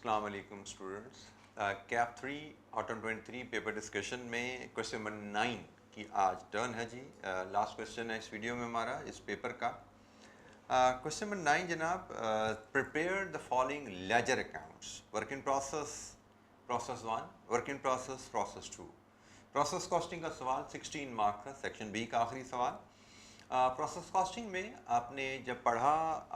अस्सलाम वालेकुम students. Cap 3 autumn 23 paper discussion में क्वेश्चन नंबर 9 की आज टर्न है जी। लास्ट क्वेश्चन है इस वीडियो में हमारा इस पेपर का। क्वेश्चन नंबर 9 जनाब, prepare the following ledger accounts, work in process, process 1, work in process, process 2। Process costing का सवाल 16 मार्क था, सेक्शन बी का आखिरी सवाल। प्रोसेस कॉस्टिंग में आपने जब पढ़ा,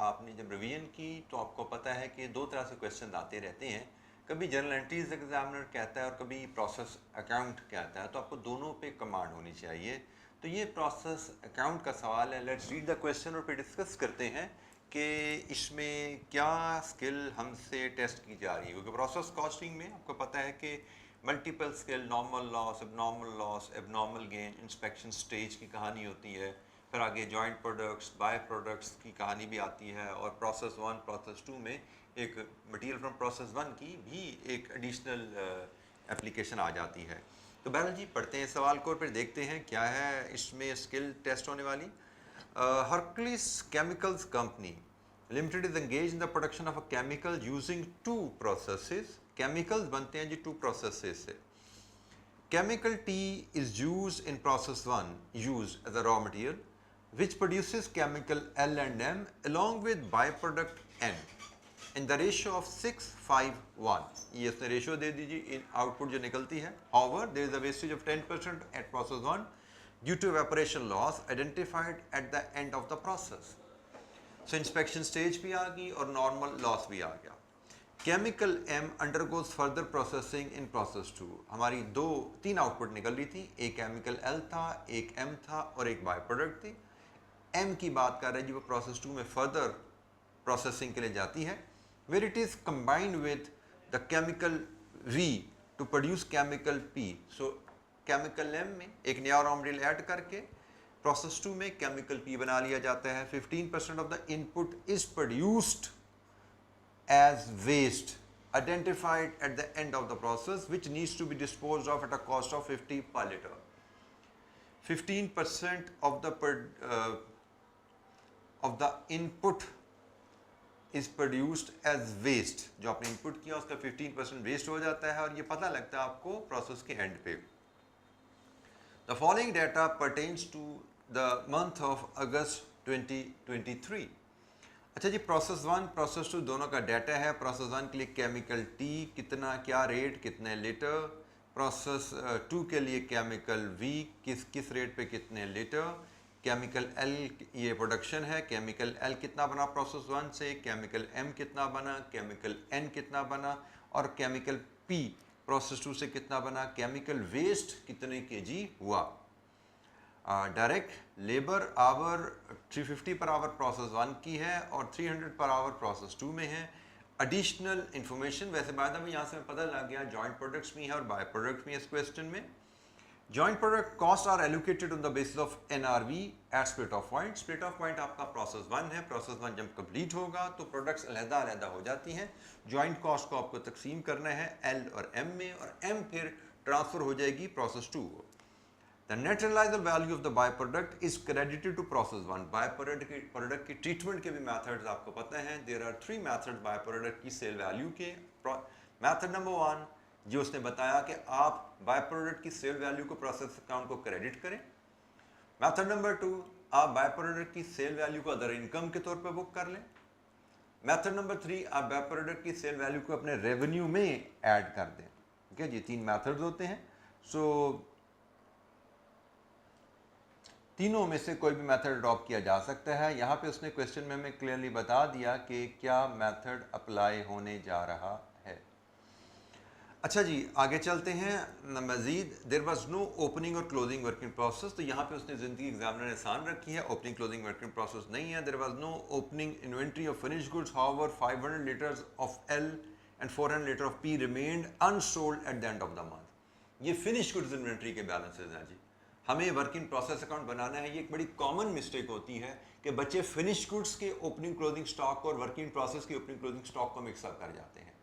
आपने जब रिवीजन की तो आपको पता है कि दो तरह से क्वेश्चन आते रहते हैं। कभी जनरल एंट्रीज एग्जामिनर कहता है और कभी प्रोसेस अकाउंट कहता है, तो आपको दोनों पे कमांड होनी चाहिए। तो ये प्रोसेस अकाउंट का सवाल है। लेट्स रीड द क्वेश्चन और फिर डिस्कस करते हैं कि इसमें क्या स्किल हमसे टेस्ट की जा रही है। क्योंकि प्रोसेस कॉस्टिंग में आपको पता है कि multiple skill, normal loss, abnormal gain, inspection stage की कहानी होती है। फिर आगे जॉइंट प्रोडक्ट्स, बाय प्रोडक्ट्स की कहानी भी आती है। और प्रोसेस 1, प्रोसेस 2 में एक मटेरियल फ्रॉम प्रोसेस 1 की भी एक एडिशनल एप्लीकेशन आ जाती है। तो बहरहाल जी पढ़ते हैं सवाल को और फिर देखते हैं क्या है इसमें स्किल टेस्ट होने वाली। Hercules chemicals company limited is engage in the production of a chemical using two processes. Chemicals बनते हैं जी टू प्रोसेसेस से। Chemical T is used in process 1, used as a raw material, which produces chemical L and M along with byproduct N in the ratio of 6:5:1. ये इसने ratio दे दीजिए इन output जो निकलती है। However, there is a wastage of 10% at process 1 due to evaporation loss identified at the end of the process. So inspection stage भी आ गई और normal loss भी आ गया। Chemical M undergoes further processing in process 2। हमारी तीन output निकल रही थी, एक केमिकल एल था, एक एम था और एक बाय प्रोडक्ट थी। एम की बात कर रहे हैं जी, वो प्रोसेस 2 में फर्दर प्रोसेसिंग के लिए जाती है, where it is combined with the chemical V to produce chemical P. So chemical M में एक नया रॉ मटेरियल ऐड करके प्रोसेस 2 में केमिकल पी बना लिया जाता है। 15% of the input is produced as waste identified at the end of the process, which needs to be disposed of at a cost of 50 per liter. 15% of the input is produced as waste। जो आपने input किया उसका 15% waste हो जाता है और ये पता लगता है आपको प्रोसेस के एंड पे। The following data pertains to the month of August 2023। अच्छा जी, प्रोसेस 1 प्रोसेस 2 दोनों का डाटा है। प्रोसेस 1 के लिए केमिकल टी कितना, क्या रेट, कितने लीटर। प्रोसेस 2 के लिए केमिकल वी किस रेट पे कितने लीटर। केमिकल एल ये प्रोडक्शन है, केमिकल एल कितना बना प्रोसेस 1 से, केमिकल एम कितना बना, केमिकल एन कितना बना और केमिकल पी प्रोसेस 2 से कितना बना। केमिकल वेस्ट कितने केजी हुआ। Direct labour our 350 per hour process 1 की है और 300 पर आवर प्रोसेस 2 में है। एडिशनल इंफॉर्मेशन वैसे बाद में यहाँ से पता लग गया जॉइंट प्रोडक्ट्स में है और बाय प्रोडक्ट में इस क्वेश्चन में। Joint product cost are allocated on the basis of NRV at split off point. Split off point आपका प्रोसेस 1 है। प्रोसेस 1 जब कंप्लीट होगा तो प्रोडक्ट्स अलग-अलग हो जाती हैं। जॉइंट कॉस्ट को आपको तकसीम करना है एल और एम में और एम फिर ट्रांसफर हो जाएगी प्रोसेस 2 को। The net realizable value of the byproduct is credited to process 1। byproduct की ट्रीटमेंट के भी मेथड्स आपको पता है। There are 3 methods byproduct की सेल वैल्यू के। मेथड नंबर 1 जो उसने बताया कि आप byproduct की सेल वैल्यू को प्रोसेस अकाउंट को क्रेडिट करें। मेथड नंबर 2 आप byproduct की सेल वैल्यू को अदर इनकम के तौर पर बुक कर लें। मेथड नंबर 3 आप byproduct की सेल वैल्यू को अपने रेवेन्यू में ऐड कर दें। ठीक है जी, 3 मेथड्स होते हैं। सो तीनों में से कोई भी मेथड अडॉप्ट किया जा सकता है। यहाँ पे उसने क्वेश्चन में हमें क्लियरली बता दिया कि क्या मेथड अप्लाई होने जा रहा है। अच्छा जी, आगे चलते हैं मजीद। देयर वाज नो ओपनिंग और क्लोजिंग वर्किंग प्रोसेस। तो यहाँ पे उसने ज़िंदगी एग्जामिनर ने आसान रखी है, ओपनिंग क्लोजिंग वर्किंग प्रोसेस नहीं है। There was no opening inventory of finish goods, however 500 litres of L and 400 litre of P remained unsold at the end of the month. ये फिनिश गुड्स इन्वेंट्री के balances हैं जी। हमें working process account बनाना है। ये एक बड़ी common mistake होती है कि बच्चे फिनिश गुड्स के ओपनिंग क्लोजिंग स्टॉक और वर्किंग प्रोसेस के ओपनिंग क्लोजिंग स्टॉक को मिक्सअप कर जाते हैं।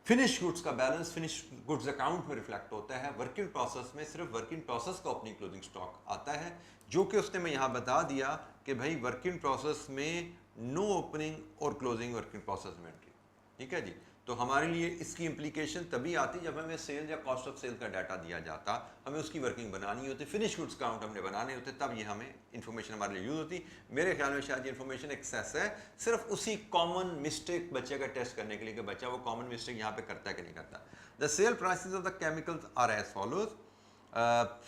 फिनिश गुड्स का बैलेंस फिनिश गुड्स अकाउंट में रिफ्लेक्ट होता है। वर्किंग प्रोसेस में सिर्फ वर्किंग प्रोसेस का ओपनिंग क्लोजिंग स्टॉक आता है, जो कि उसने मैं यहाँ बता दिया कि भाई वर्किंग प्रोसेस में नो ओपनिंग और क्लोजिंग वर्किंग प्रोसेस इन्वेंट्री। ठीक है जी। तो हमारे लिए इसकी इम्प्लीकेशन तभी आती जब हमें सेल या कॉस्ट ऑफ सेल का डाटा दिया जाता, हमें उसकी वर्किंग बनानी होती, फिनिश गुड्स काउंट हमने बनाने होते, तब ये हमें इन्फॉर्मेशन हमारे लिए यूज़ होती। मेरे ख्याल में शायद ये इन्फॉर्मेशन एक्सेस है सिर्फ उसी कॉमन मिस्टेक बच्चे का टेस्ट करने के लिए कि बच्चा वो कॉमन मिस्टेक यहाँ पे करता है कि नहीं करता। The sale prices of the chemicals are as follows.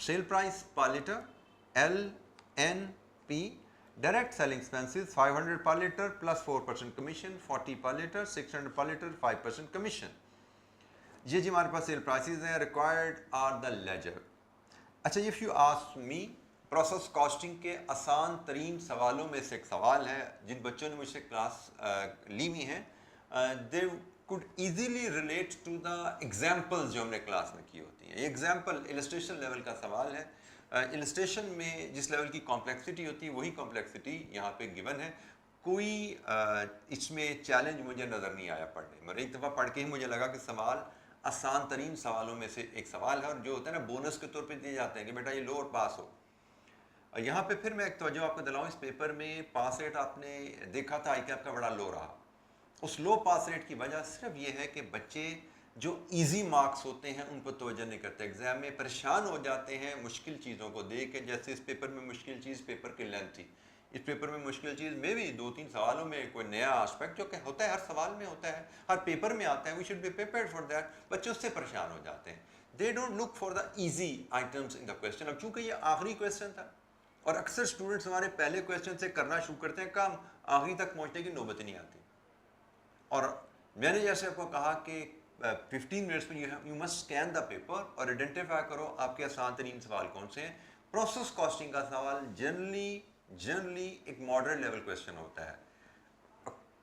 Sale price per litre LNP, direct selling expenses 500 per liter plus 4% commission, 40 per liter, 600 per liter, 5% commission। ये जी हमारे पास सेल प्राइसेस हैं। Required are the ledger. अच्छा, if you ask me, process costing के आसान तरीन सवालों में से एक सवाल है, जिन बच्चों ने मुझसे क्लास ली हुई है, they could easily relate to the examples जो हमने क्लास में की होती हैं। एग्जाम्पल इलस्ट्रेशन लेवल का सवाल है। इलस्ट्रेशन में जिस लेवल की कॉम्प्लेक्सिटी होती है वही कॉम्प्लेक्सिटी यहाँ पे गिवन है। कोई इसमें चैलेंज मुझे नज़र नहीं आया पढ़ने में। एक दफ़ा पढ़ के ही मुझे लगा कि सवाल आसान तरीन सवालों में से एक सवाल है, और जो होता है ना बोनस के तौर पे दिए जाते हैं कि बेटा ये लो और पास हो। और यहाँ पे फिर मैं एक तवज्जो आपको दिलाऊँ, इस पेपर में पास रेट आपने देखा था ICAP का बड़ा लो रहा। उस लो पास रेट की वजह सिर्फ ये है कि बच्चे जो इजी मार्क्स होते हैं उन पर तवज्जो नहीं करते, एग्जाम में परेशान हो जाते हैं मुश्किल चीज़ों को देख के। जैसे इस पेपर में मुश्किल चीज़ पेपर की लेंथ थी। इस पेपर में मुश्किल चीज़ में भी 2-3 सवालों में कोई नया एस्पेक्ट जो कि होता है, हर सवाल में होता है, हर पेपर में आता है, we should be prepared for that. बच्चे उससे परेशान हो जाते हैं। They don't look for the easy items in the question. अब चूंकि ये आखिरी क्वेश्चन था और अक्सर स्टूडेंट्स हमारे पहले क्वेश्चन से करना शुरू करते हैं काम, आखिरी तक पहुँचने की नौबत नहीं आती। और मैंने जैसे आपको कहा कि 15 मिनट्स में you must scan the paper और आइडेंटिफाई करो आपके आसान तरीन सवाल कौन से हैं। प्रोसेस कॉस्टिंग का सवाल जनरली एक मॉडरेट लेवल क्वेश्चन होता है।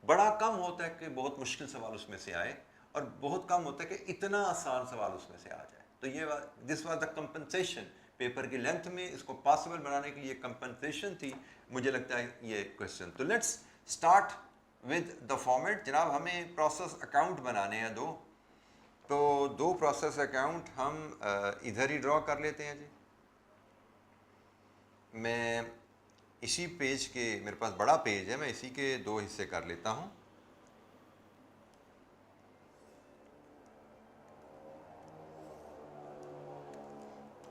बड़ा कम होता है कि बहुत मुश्किल सवाल उसमें से आए, और बहुत कम होता है कि इतना आसान सवाल उसमें से आ जाए। तो ये this was the compensation paper की लेंथ में, इसको पॉसिबल बनाने के लिए कंपनसेशन थी, मुझे लगता है ये क्वेश्चन। तो let's start with the format. जनाब, हमें प्रोसेस अकाउंट बनाने हैं दो, तो दो प्रोसेस अकाउंट हम इधर ही ड्रॉ कर लेते हैं जी। मैं इसी पेज के, मेरे पास बड़ा पेज है, मैं इसी के दो हिस्से कर लेता हूं।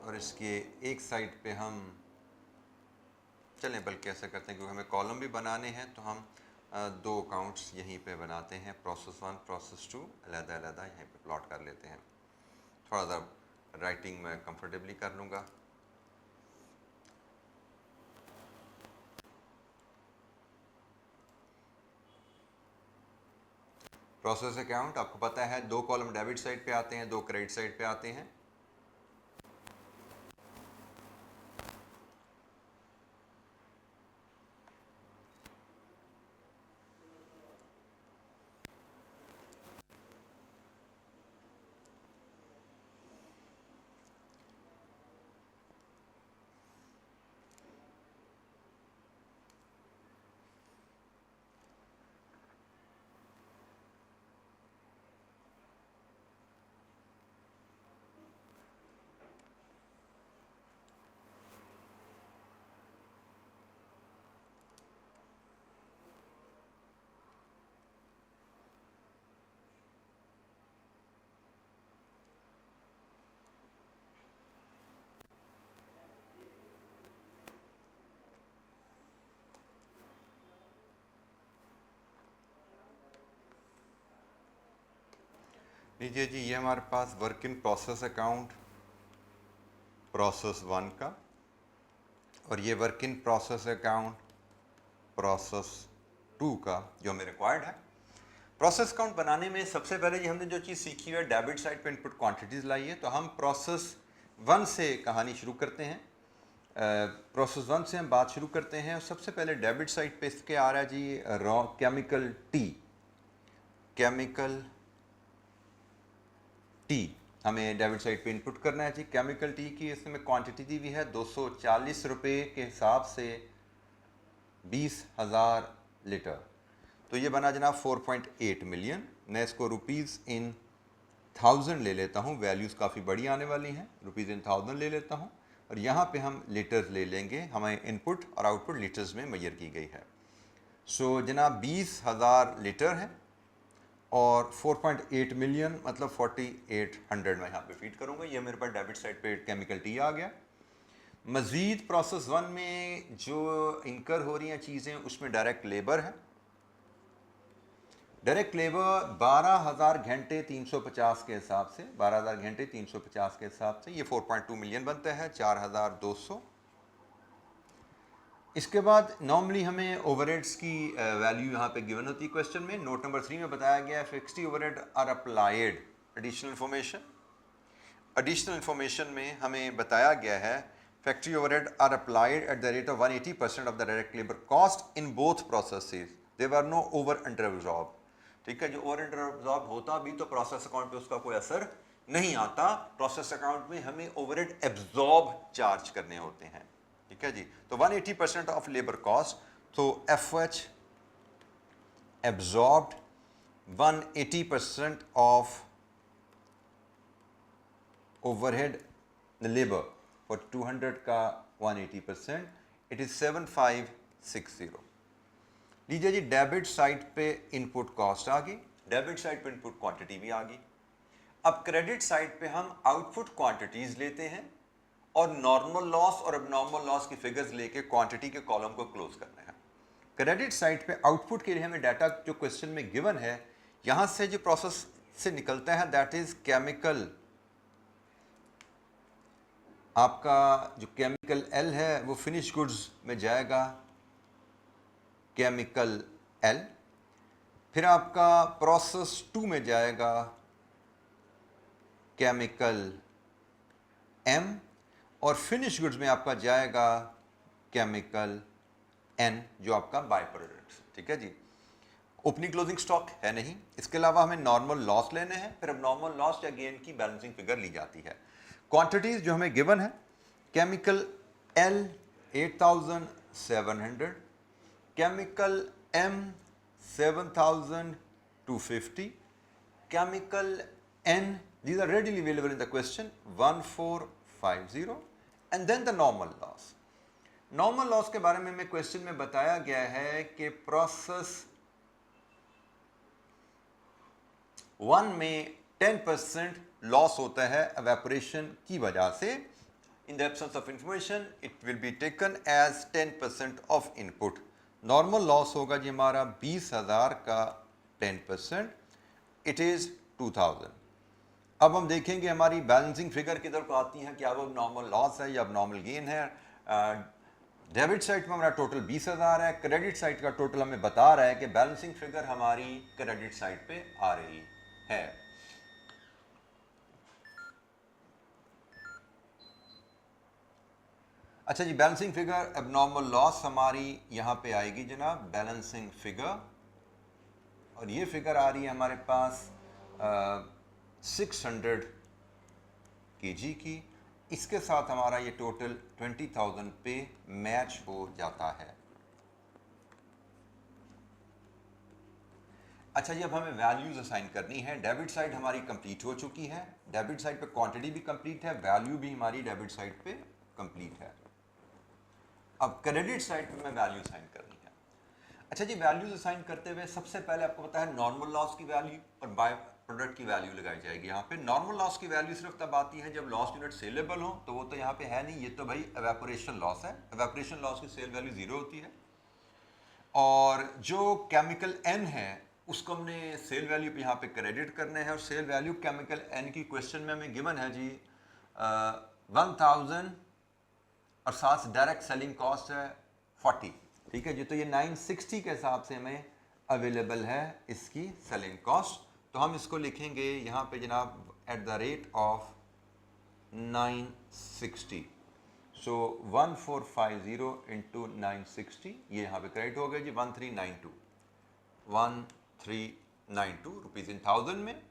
और इसके एक साइड पे हम चलें, बल्कि ऐसा करते हैं क्योंकि हमें कॉलम भी बनाने हैं, तो हम दो अकाउंट्स यहीं पे बनाते हैं, प्रोसेस 1 प्रोसेस 2 अलग-अलग यहीं पे प्लॉट कर लेते हैं। थोड़ा सा राइटिंग में कंफर्टेबली कर लूँगा। प्रोसेस अकाउंट आपको पता है, दो कॉलम डेबिट साइड पे आते हैं, दो क्रेडिट साइड पे आते हैं। लीजिए जी, ये हमारे पास work in process account process 1 का, और ये work in process account process 2 का जो हमें रिक्वायर्ड है। प्रोसेस अकाउंट बनाने में सबसे पहले जी हमने जो चीज़ सीखी है, डेबिट साइड पे इनपुट क्वांटिटीज़ लाई है। तो हम प्रोसेस 1 से कहानी शुरू करते हैं। प्रोसेस 1 से हम बात शुरू करते हैं। सबसे पहले डेबिट साइड पे इसके आ रहा है जी रॉ केमिकल टी हमें डेबिट साइड पे इनपुट करना है जी। केमिकल टी की इसमें क्वांटिटी दी हुई है 240 रुपये के हिसाब से 20,000 लीटर। तो ये बना जनाब 4.8 मिलियन। मैं इसको रुपीज़ इन 1000 ले लेता हूँ, वैल्यूज़ काफ़ी बड़ी आने वाली हैं, रुपीज़ इन 1000 ले लेता हूँ। और यहाँ पे हम लीटर्स ले लेंगे, हमें इनपुट और आउटपुट लीटर्स में मेजर की गई है। सो जनाब 20,000 लीटर है, और 4.8 मिलियन मतलब 4800 मैं यहाँ पे फीड करूँगा। ये मेरे पास डेबिट साइड पे केमिकल टी आ गया। मज़ीद प्रोसेस 1 में जो इंकर हो रही हैं चीज़ें उसमें डायरेक्ट लेबर है। डायरेक्ट लेबर 12,000 घंटे 350 के हिसाब से 12,000 घंटे 350 के हिसाब से ये 4.2 मिलियन बनता है 4,200। इसके बाद नॉर्मली हमें ओवरहेड्स की वैल्यू यहाँ पे गिवन होती है क्वेश्चन में। नोट नंबर 3 में बताया गया है fixed overhead are applied. Additional information में हमें बताया गया है factory overhead are applied at the rate of 180% of the direct labour cost in both processes. There are no over under absorb. ठीक है, जो ओवर अंडर एब्जॉर्ब होता भी तो प्रोसेस अकाउंट पे उसका कोई असर नहीं आता। प्रोसेस अकाउंट में हमें ओवरहेड एब्जॉर्ब चार्ज करने होते हैं। ठीक है जी, तो 180% ऑफ लेबर कॉस्ट, तो FH absorbed 180% of overhead labour for 200 का 180%, इट इज 7560। लीजिए जी, डेबिट साइड पे इनपुट कॉस्ट आ गई, डेबिट साइड पे इनपुट क्वांटिटी भी आ गई। अब क्रेडिट साइड पे हम आउटपुट क्वांटिटीज लेते हैं और नॉर्मल लॉस और एबनॉर्मल लॉस की फिगर्स लेके क्वांटिटी के कॉलम को क्लोज करना है। क्रेडिट साइड पे आउटपुट के लिए हमें डाटा जो क्वेश्चन में गिवन है यहां से जो प्रोसेस से निकलता है दैट इज केमिकल। आपका जो केमिकल L है वो फिनिश गुड्स में जाएगा केमिकल L, फिर आपका प्रोसेस 2 में जाएगा केमिकल M, और फिनिश गुड्स में आपका जाएगा केमिकल N जो आपका बाय प्रोडक्ट। ठीक है जी, ओपनिंग क्लोजिंग स्टॉक है नहीं। इसके अलावा हमें नॉर्मल लॉस लेने हैं, फिर अब नॉर्मल लॉस या गेन की बैलेंसिंग फिगर ली जाती है। क्वांटिटीज जो हमें गिवन है chemical L 8700, chemical M 7250, chemical N, these are readily available in the question, 1450, and then the normal loss। Normal loss के बारे में क्वेश्चन में बताया गया है कि प्रोसेस 1 में 10% लॉस होता है एवेपोरेशन की वजह से। In the absence of information it will be taken as 10% of input. Normal loss होगा जी हमारा 20,000 का 10%, इट इज 2000। अब हम देखेंगे हमारी बैलेंसिंग फिगर किधर को आती है, क्या वो नॉर्मल लॉस है या अब नॉर्मल गेन है। डेबिट साइड में हमारा टोटल 20,000 है, क्रेडिट साइड का टोटल हमें बता रहा है कि बैलेंसिंग फिगर हमारी क्रेडिट साइड पे आ रही है। अच्छा जी, बैलेंसिंग फिगर एबनॉर्मल लॉस हमारी यहां पे आएगी जनाब बैलेंसिंग फिगर, और ये फिगर आ रही है हमारे पास 600 kg की। इसके साथ हमारा ये टोटल 20,000 पे मैच हो जाता है। अच्छा जी, अब हमें वैल्यूज असाइन करनी है। डेबिट साइड हमारी कंप्लीट हो चुकी है, डेबिट साइड पे क्वांटिटी भी कंप्लीट है, वैल्यू भी हमारी डेबिट साइड पे कंप्लीट है। अब क्रेडिट साइड पे मैं वैल्यू असाइन करनी है। अच्छा जी, वैल्यूज असाइन करते हुए सबसे पहले आपको पता है नॉर्मल लॉस की वैल्यू और बाय प्रोडक्ट की वैल्यू लगाई जाएगी। यहाँ पे नॉर्मल लॉस की वैल्यू सिर्फ तब आती है जब लॉस यूनिट सेलेबल हो, तो वो तो यहाँ पे है नहीं, ये तो भाई एवेपोरेशन लॉस है। एवेपोरेशन लॉस की सेल वैल्यू 0 होती है, और जो केमिकल N है उसको हमने सेल वैल्यू पे यहाँ पे क्रेडिट करना है, और सेल वैल्यू केमिकल N की क्वेश्चन में हमें गिवन है जी 1000, और साथ डायरेक्ट सेलिंग कॉस्ट है 40। ठीक है जी, तो ये 960 के हिसाब से हमें अवेलेबल है इसकी सेलिंग कॉस्ट। तो हम इसको लिखेंगे यहाँ पे जनाब eight the rate of 960। So 1450 into 960, ये यहाँ पे क्रेडिट हो गया जी 1392 रुपीज इन 1000 में।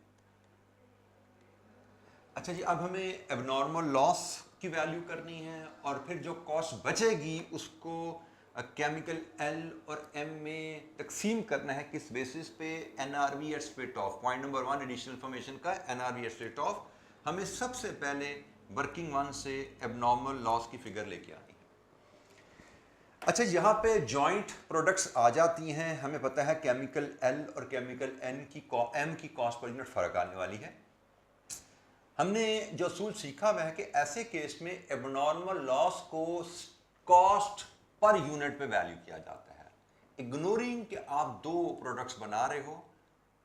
अच्छा जी, अब हमें एबनॉर्मल लॉस की वैल्यू करनी है, और फिर जो कॉस्ट बचेगी उसको केमिकल L और M में तकसीम करना है। किस बेसिस पे? NRV eight split off. Point number 1 additional information का NRV एट स्प्लिट ऑफ। हमें सबसे पहले वर्किंग वन से एबनॉर्मल लॉस की फिगर लेके आनी है। अच्छा, यहाँ पे जॉइंट प्रोडक्ट्स आ जाती हैं। हमें पता है केमिकल एल और केमिकल एन की एम की कॉस्ट पर यूनिट फ़र्क आने वाली है। हमने जो असूल सीखा वह है कि ऐसे केस में एबनॉर्मल लॉस को कॉस्ट पर यूनिट पे वैल्यू किया जाता है। इग्नोरिंग कि आप दो प्रोडक्ट्स बना रहे हो,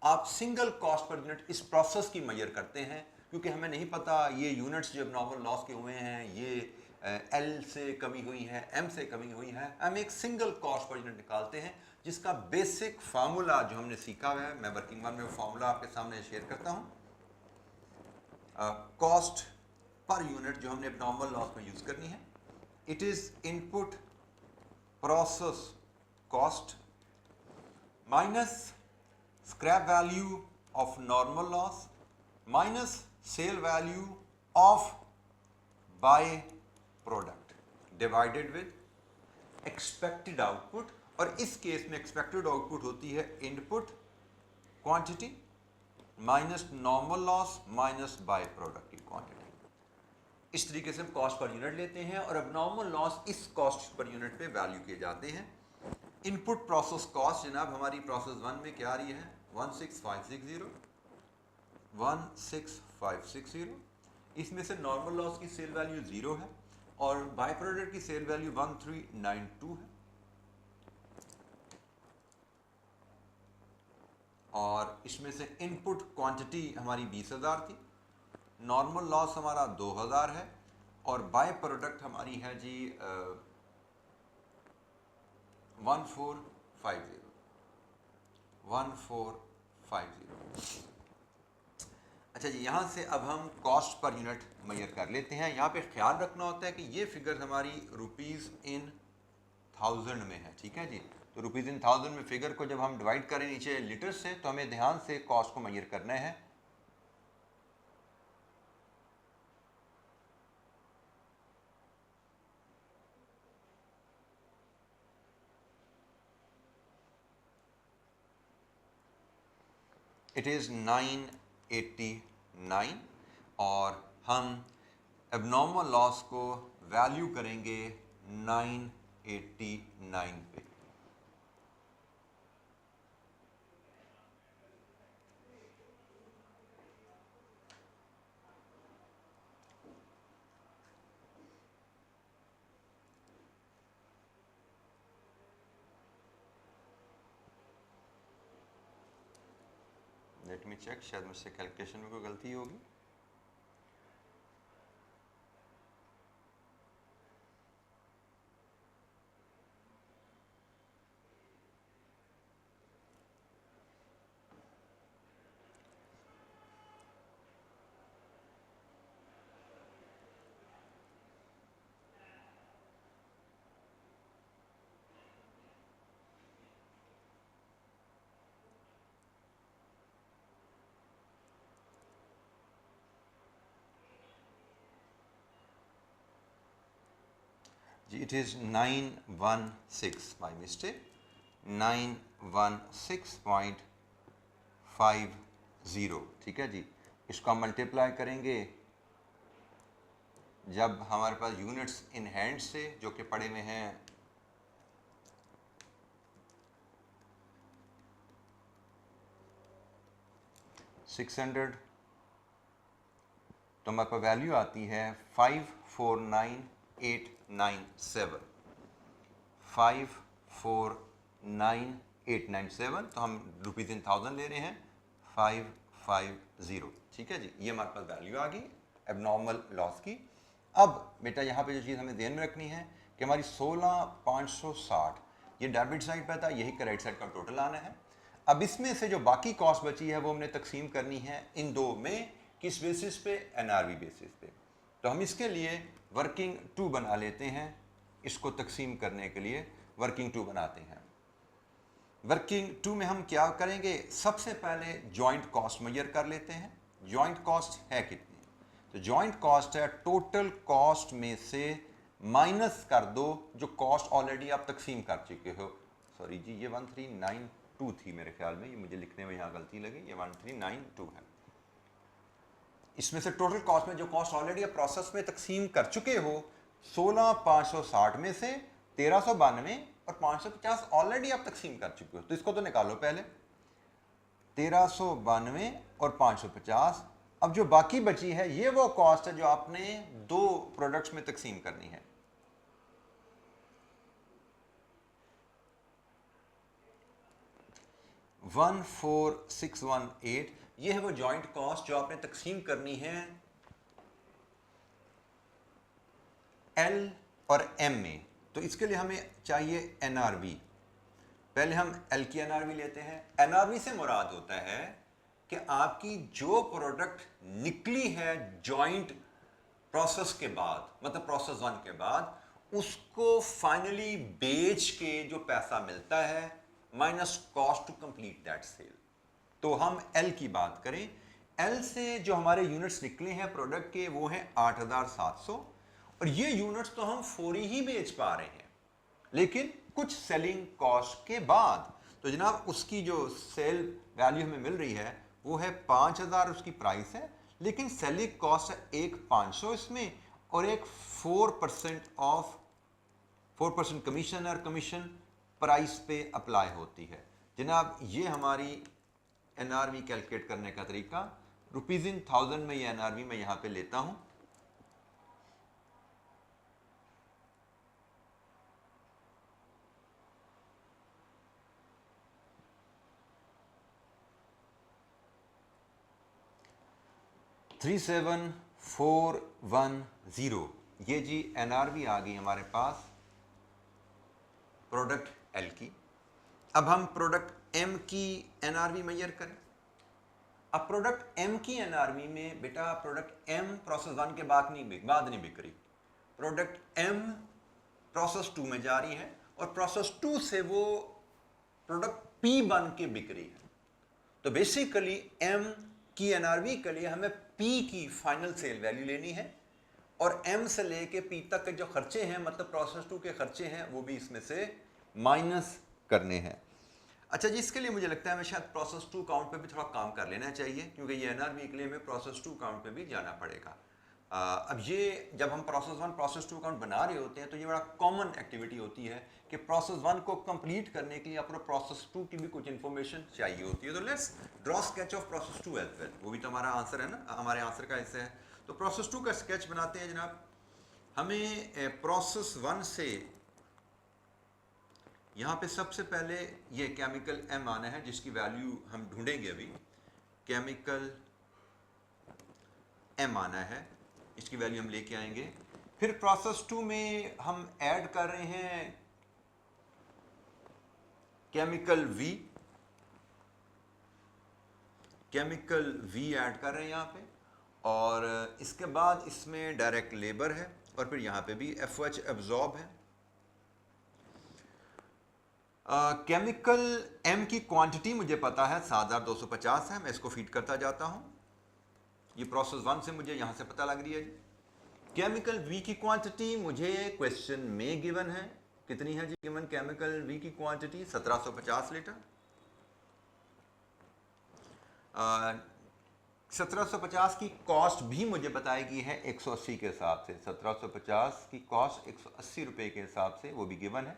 आप सिंगल कॉस्ट पर यूनिट इस प्रोसेस की मेजर करते हैं, क्योंकि हमें नहीं पता ये यूनिट्स जो एबनॉर्मल लॉस के हुए हैं ये एल से कमी हुई है, एम से कमी हुई है। हम एक सिंगल कॉस्ट पर यूनिट निकालते हैं जिसका बेसिक फार्मूला जो हमने सीखा हुआ है, मैं वर्किंग वन में वो फार्मूला आपके सामने शेयर करता हूँ। कॉस्ट पर यूनिट जो हमने एबनॉर्मल लॉस में यूज करनी है, it is input process cost minus scrap value of normal loss minus cell value of by product divided with expected output. और इस केस में एक्सपेक्टेड आउटपुट होती है input quantity minus normal loss minus by product की quantity. इस तरीके से हम कॉस्ट पर यूनिट लेते हैं और एबनॉर्मल लॉस इस कॉस्ट पर यूनिट पे वैल्यू किए जाते हैं। इनपुट प्रोसेस कॉस्ट जनाब हमारी प्रोसेस वन में क्या आ रही है, 16560। इसमें से नॉर्मल लॉस की सेल वैल्यू 0 है और बाय प्रोडक्ट की सेल वैल्यू 1392 है। और इसमें से इनपुट क्वांटिटी हमारी 20,000 थी, नॉर्मल लॉस हमारा 2000 है और बाय प्रोडक्ट हमारी है जी 1450। अच्छा जी, यहाँ से अब हम कॉस्ट पर यूनिट मेजर कर लेते हैं। यहाँ पे ख्याल रखना होता है कि ये फिगर हमारी रुपीज़ इन थाउजेंड में है, ठीक है जी। तो रुपीज़ इन थाउजेंड में फिगर को जब हम डिवाइड करें नीचे लीटर से, तो हमें ध्यान से कॉस्ट को मेजर करना है। इट इज़ 989 और हम एबनॉर्मल लॉस को वैल्यू करेंगे 989 पे। लेट मी चेक, शायद मुझसे कैलकुलेशन में कोई गलती होगी। जी इट इज़ 916 बाई मिस्टेक, 916.50, ठीक है जी। इसको हम मल्टीप्लाई करेंगे जब हमारे पास यूनिट्स इन हैंड से जो कि पड़े हुए हैं 600, तो हमारे पास वैल्यू आती है 549897, 549897। तो हम रुपीज़ इन थाउजेंड ले रहे हैं 550, ठीक है जी। ये हमारे पास वैल्यू आ गई एबनॉर्मल लॉस की। अब बेटा यहाँ पे जो चीज़ हमें ध्यान में रखनी है कि हमारी 16560 ये डेबिट साइड पे था, यही क्रेडिट साइड का टोटल आना है। अब इसमें से जो बाकी कॉस्ट बची है वो हमने तकसीम करनी है इन दो में, किस बेसिस पे, एनआरवी बेसिस पे। तो हम इसके लिए वर्किंग टू बना लेते हैं, इसको तकसीम करने के लिए वर्किंग टू बनाते हैं। वर्किंग टू में हम क्या करेंगे, सबसे पहले जॉइंट कॉस्ट मेजर कर लेते हैं। जॉइंट कॉस्ट है कितनी, तो जॉइंट कॉस्ट है टोटल कॉस्ट में से माइनस कर दो जो कॉस्ट ऑलरेडी आप तकसीम कर चुके हो। सॉरी जी, ये 1392 थी मेरे ख्याल में, ये मुझे लिखने में यहाँ गलती लगी, ये 1392 है। इसमें से टोटल कॉस्ट में जो कॉस्ट ऑलरेडी आप प्रोसेस में तकसीम कर चुके हो 16560 में से 1392 और 550 ऑलरेडी आप तकसीम कर चुके हो, तो इसको तो निकालो पहले। 1392 और 550, अब जो बाकी बची है ये वो कॉस्ट है जो आपने दो प्रोडक्ट्स में तकसीम करनी है। वन 4618, ये है वो जॉइंट कॉस्ट जो आपने तकसीम करनी है एल और एम में। तो इसके लिए हमें चाहिए एनआरवी। पहले हम एल की एनआरवी लेते हैं। एनआरवी से मुराद होता है कि आपकी जो प्रोडक्ट निकली है जॉइंट प्रोसेस के बाद, मतलब प्रोसेस 1 के बाद, उसको फाइनली बेच के जो पैसा मिलता है minus cost to complete that sale. तो हम एल की बात करें, एल से जो हमारे यूनिट्स निकले हैं प्रोडक्ट के वो हैं 8700, और ये यूनिट्स तो हम फौरी ही बेच पा रहे हैं, लेकिन कुछ सेलिंग कॉस्ट के बाद। तो जनाब उसकी जो सेल वैल्यू हमें मिल रही है वो है 5000, उसकी प्राइस है, लेकिन सेलिंग कॉस्ट है एक 500 इसमें, और एक 4% ऑफ 4% कमीशन, और कमीशन प्राइस पे अप्लाई होती है। जनाब ये हमारी एनआरवी कैलकुलेट करने का तरीका, रुपीज इन 1000 में ये एनआरवी मैं यहां पे लेता हूं। $37,410, ये जी एनआरवी आ गई हमारे पास प्रोडक्ट एल की। अब हम प्रोडक्ट एम की एनआरवी मेजर करें। अब प्रोडक्ट एम की एनआरवी में बेटा प्रोडक्ट एम प्रोसेस 1 के बाद नहीं बिक रही, प्रोडक्ट एम प्रोसेस 2 में जा रही है, और प्रोसेस 2 से वो प्रोडक्ट पी बन के बिक रही है। तो बेसिकली एम की एनआरवी के लिए हमें पी की फाइनल सेल वैल्यू लेनी है, और एम से लेके पी तक के जो खर्चे हैं, मतलब प्रोसेस 2 के खर्चे हैं, वो भी इसमें से माइनस करने हैं। अच्छा जी, इसके लिए मुझे लगता है हमें शायद प्रोसेस 2 काउंट पे भी थोड़ा काम कर लेना चाहिए, क्योंकि ये एनआरवी के लिए हमें प्रोसेस 2 काउंट पे भी जाना पड़ेगा। अब ये जब हम प्रोसेस 1 प्रोसेस 2 काउंट बना रहे होते हैं तो ये बड़ा कॉमन एक्टिविटी होती है कि प्रोसेस 1 को कंप्लीट करने के लिए आपको प्रोसेस 2 की भी कुछ इन्फॉर्मेशन चाहिए होती है। तो let's draw sketch of process 2 as well, वो भी तो हमारा आंसर है ना, हमारे आंसर का हिस्सा है। तो प्रोसेस 2 का स्केच बनाते हैं जनाब। हमें प्रोसेस 1 से यहाँ पे सबसे पहले ये केमिकल एम आना है, जिसकी वैल्यू हम ढूंढेंगे अभी। केमिकल एम आना है, इसकी वैल्यू हम लेके आएंगे। फिर प्रोसेस 2 में हम ऐड कर रहे हैं chemical V, chemical V add कर रहे हैं यहाँ पे, और इसके बाद इसमें डायरेक्ट लेबर है, और फिर यहाँ पे भी FOH एब्जॉर्ब है। केमिकल एम की क्वांटिटी मुझे पता है 7250 है, मैं इसको फीड करता जाता हूँ। ये प्रोसेस 1 से मुझे यहाँ से पता लग रही है। केमिकल वी की क्वांटिटी मुझे क्वेश्चन में गिवन है, कितनी है जी गिवन केमिकल वी की क्वांटिटी? 1750 लीटर। 1750 की कॉस्ट भी मुझे बताई गई है 180 के हिसाब से। 1750 की कॉस्ट 180 रुपये के हिसाब से वो भी गिवन है,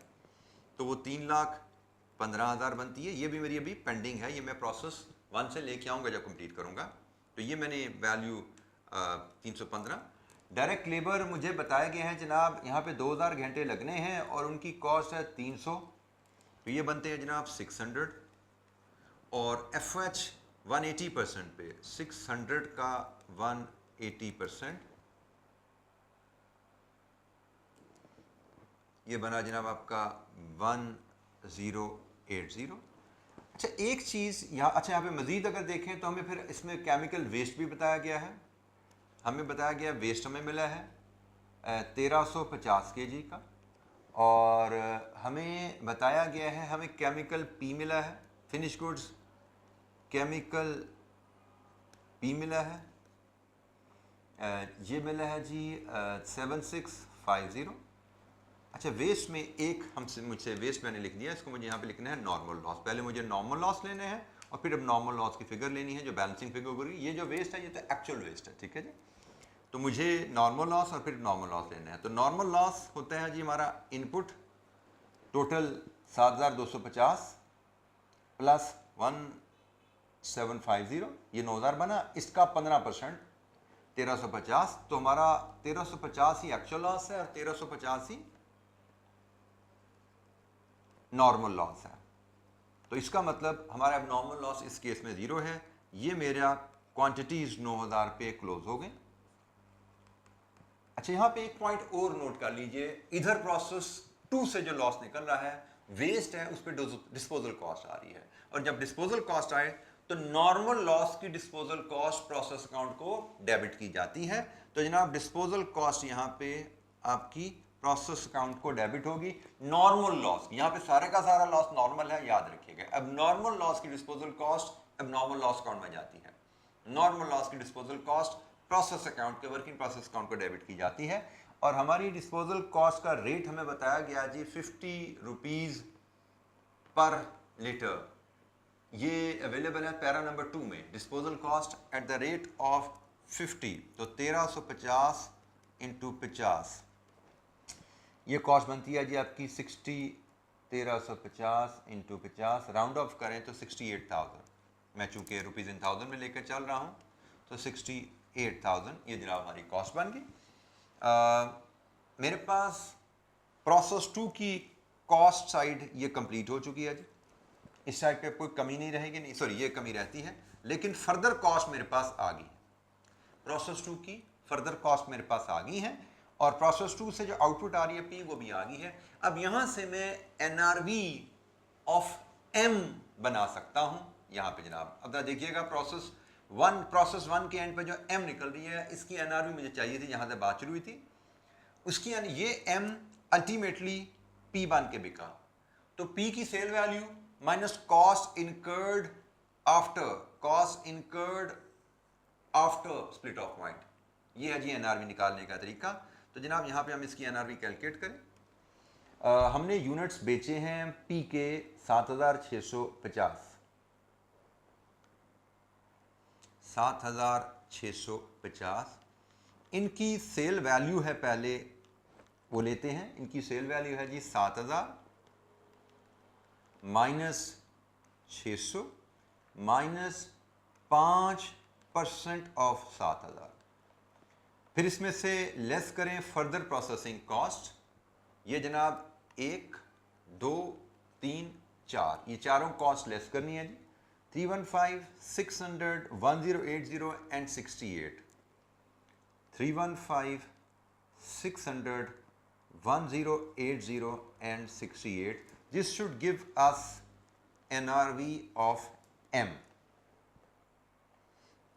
तो वो 3,15,000 बनती है। ये भी मेरी अभी पेंडिंग है, ये मैं प्रोसेस 1 से लेके आऊँगा जब कंप्लीट करूँगा। तो ये मैंने वैल्यू 315। डायरेक्ट लेबर मुझे बताया गया है जनाब, यहाँ पे 2000 घंटे लगने हैं और उनकी कॉस्ट है 300, तो ये बनते हैं जनाब 600। और FOH 180% पे 600 का 180%, ये बना जनाब आपका 1080। अच्छा एक चीज़ यहाँ, अच्छा यहाँ पे मज़ीद अगर देखें तो हमें फिर इसमें केमिकल वेस्ट भी बताया गया है। हमें बताया गया वेस्ट हमें मिला है 1350 kg का, और हमें बताया गया है हमें केमिकल पी मिला है, फिनिश गुड्स केमिकल पी मिला है, ये मिला है जी 7650। अच्छा वेस्ट में एक मुझसे वेस्ट मैंने लिख दिया, इसको मुझे यहाँ पे लिखना है नॉर्मल लॉस। पहले मुझे नॉर्मल लॉस लेने हैं और फिर अब नॉर्मल लॉस की फिगर लेनी है जो बैलेंसिंग फिगर होगी। ये जो वेस्ट है ये तो एक्चुअल वेस्ट है, ठीक है जी। तो मुझे नॉर्मल लॉस और फिर नॉर्मल लॉस लेना है। तो नॉर्मल लॉस होता है जी हमारा इनपुट टोटल 7,250 प्लस 1750, ये 9,000 बना। इसका 15% 1350, तो हमारा 1350 ही एक्चुअल लॉस है और 1350 ही नॉर्मल लॉस है। तो इसका मतलब हमारा अब नॉर्मल लॉस इस केस में 0 है। ये मेरा क्वांटिटीज 9,000 पे क्लोज हो गए। अच्छा, यहां पे एक पॉइंट और नोट कर लीजिए, इधर प्रोसेस 2 से जो लॉस निकल रहा है वेस्ट है, उस पर डिस्पोजल कॉस्ट आ रही है, और जब डिस्पोजल कॉस्ट आए तो नॉर्मल लॉस की डिस्पोजल कॉस्ट प्रोसेस अकाउंट को डेबिट की जाती है। तो जनाब डिस्पोजल कॉस्ट यहां पे आपकी प्रोसेस अकाउंट को डेबिट होगी नॉर्मल लॉस। यहां पे सारे का सारा लॉस नॉर्मल है, याद रखिएगा। अब नॉर्मल लॉस की डिस्पोजल कॉस्ट अब नॉर्मल लॉस अकाउंट में जाती है। नॉर्मल लॉस की डिस्पोजल कॉस्ट प्रोसेस अकाउंट के वर्किंग प्रोसेस अकाउंट को डेबिट की जाती है। और हमारी डिस्पोजल कॉस्ट का रेट हमें बताया गया जी 50 रुपीज पर लीटर। ये अवेलेबल है पैरा नंबर 2 में, disposal cost at the rate of 50। तो 1350 इंटू 50, ये कॉस्ट बनती है जी आपकी 60। 1350 इंटू 50 राउंड ऑफ करें तो 68,000। मैं चूंकि रुपीज़ इन थाउजेंड में लेकर चल रहा हूँ तो 68,000 ये जनाब हमारी कॉस्ट बन गई। मेरे पास प्रोसेस 2 की कॉस्ट साइड ये कंप्लीट हो चुकी है जी। इस साइड पे कोई कमी नहीं रहेगी, नहीं सॉरी ये कमी रहती है, लेकिन फर्दर कॉस्ट मेरे पास आ गई। प्रोसेस 2 की फर्दर कॉस्ट मेरे पास आ गई है, और प्रोसेस 2 से जो आउटपुट आ रही है पी वो भी आ गई है। अब यहां से मैं एनआरवी ऑफ एम बना सकता हूं यहां पे जनाब। अब देखिएगा प्रोसेस 1 के एंड पे जो एम निकल रही है इसकी एनआरवी मुझे चाहिए थी, यहां से बात शुरू हुई थी उसकी, यानी ये एम अल्टीमेटली पी बन के बिका। तो पी की sale value minus cost incurred after split off point, ये है जी एनआरवी निकालने का तरीका। तो जनाब यहां पे हम इसकी एनआरवी कैलकुलेट करें। हमने यूनिट्स बेचे हैं पी के 7,650, 7,650। इनकी सेल वैल्यू है, पहले वो लेते हैं। इनकी सेल वैल्यू है जी 7,000 माइनस 600 माइनस 5% ऑफ 7,000। फिर इसमें से लेस करें फर्दर प्रोसेसिंग कॉस्ट। ये जनाब 1 2 3 4, ये चारों कॉस्ट लेस करनी है जी। 315 600 1080 and 68, 315 600 1080 and 68. This should give us NRV of M.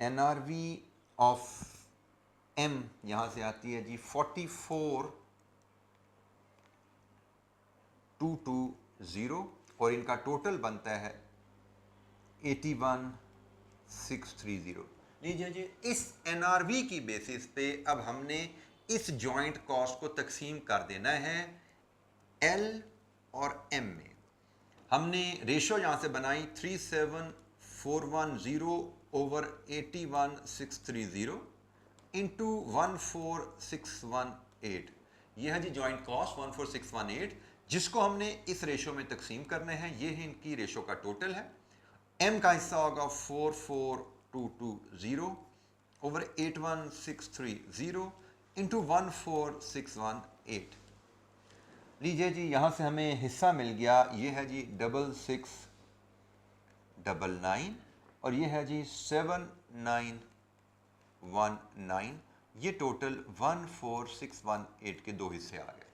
NRV of M यहां से आती है जी 44,220, और इनका टोटल बनता है 81,630। लीजिए जी, इस NRV की बेसिस पे अब हमने इस जॉइंट कॉस्ट को तकसीम कर देना है L और M में। हमने रेशो यहां से बनाई 37,410 ओवर 81,630 इंटू 14,618। यह है जी जॉइंट कॉस्ट 14,618, जिसको हमने इस रेशो में तकसीम करने हैं। ये है इनकी रेशो का टोटल है। M का हिस्सा होगा 44,220 ओवर 81,630 इंटू 14,618। लीजिए जी, यहां से हमें हिस्सा मिल गया, ये है जी 6699 और ये है जी 7919। ये टोटल 14,618 के दो हिस्से आ गए।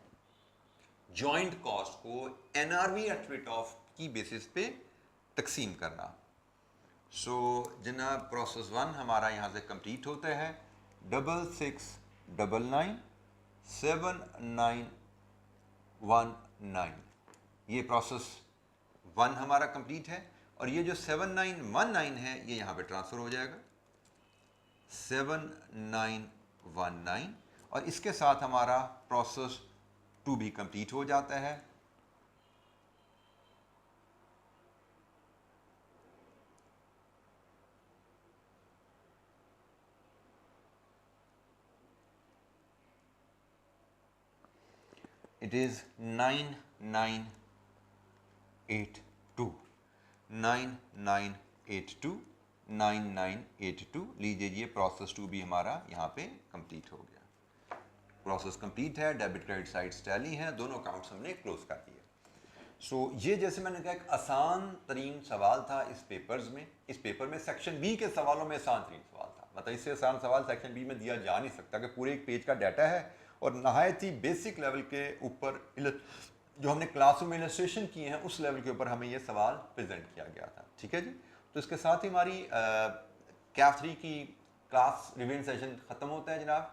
जॉइंट कॉस्ट को एनआरवी एट रेट ऑफ की बेसिस पे तकसीम करना। सो जनाब प्रोसेस 1 हमारा यहाँ से कंप्लीट होता है 6699 7919। ये प्रोसेस 1 हमारा कंप्लीट है, और ये जो 7919 है ये यहाँ पे ट्रांसफ़र हो जाएगा 7919, और इसके साथ हमारा प्रोसेस 2 भी कंप्लीट हो जाता है। It is 999 9982 9982 9982। लीजिए ये प्रोसेस 2 भी हमारा यहाँ पे कंप्लीट हो गया। प्रोसेस कंप्लीट है, डेबिट क्रेडिट साइड्स टैली हैं, दोनों अकाउंट्स हमने क्लोज कर दिए। सो ये जैसे मैंने कहा एक आसान तरीन सवाल था इस पेपर्स में। इस पेपर में सेक्शन बी के सवालों में आसान तरीन सवाल था, मतलब इससे आसान सवाल सेक्शन बी में दिया जा नहीं सकता कि पूरे एक पेज का डाटा है और नहायत ही बेसिक लेवल के ऊपर जो हमने क्लासरूम में इलस्ट्रेशन किए हैं उस लेवल के ऊपर हमें ये सवाल प्रेजेंट किया गया था। ठीक है जी, तो इसके साथ ही हमारी कैफ 3 की क्लास रिवीजन सेशन ख़त्म होता है जनाब।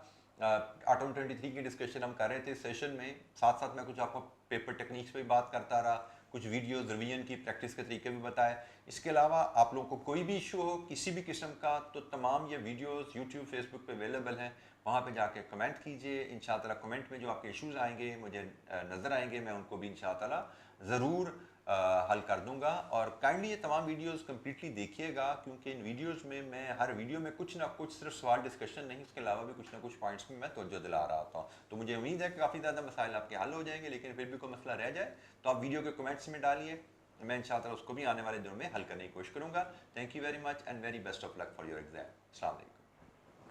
ऑटम 23 की डिस्कशन हम कर रहे थे इस सेशन में, साथ साथ मैं कुछ आपको पेपर टेक्निक्स पे बात करता रहा, कुछ वीडियोस रिवीजन की प्रैक्टिस के तरीके भी बताए। इसके अलावा आप लोगों को कोई भी इशू हो किसी भी किस्म का तो तमाम ये वीडियोस यूट्यूब फेसबुक पे अवेलेबल हैं, वहाँ पे जाके कमेंट कीजिए। इंशाअल्लाह कमेंट में जो आपके इश्यूज आएंगे मुझे नज़र आएंगे, मैं उनको भी इंशाअल्लाह ज़रूर हल कर दूंगा। और काइंडली ये तमाम वीडियोस कंप्लीटली देखिएगा, क्योंकि इन वीडियोस में मैं हर वीडियो में कुछ ना कुछ सिर्फ सवाल डिस्कशन नहीं, इसके अलावा भी कुछ ना कुछ पॉइंट्स में मैं तवज्जो दिला रहा था। तो मुझे उम्मीद है कि काफ़ी ज़्यादा मसाइल आपके हल हो जाएंगे, लेकिन फिर भी कोई मसला रह जाए तो आप वीडियो के कमेंट्स में डालिए, मैं इंशाअल्लाह उसको भी आने वाले दिनों में हल करने की कोशिश करूँगा। Thank you very much and very best of luck for your exam. अस्सलाम वालेकुम।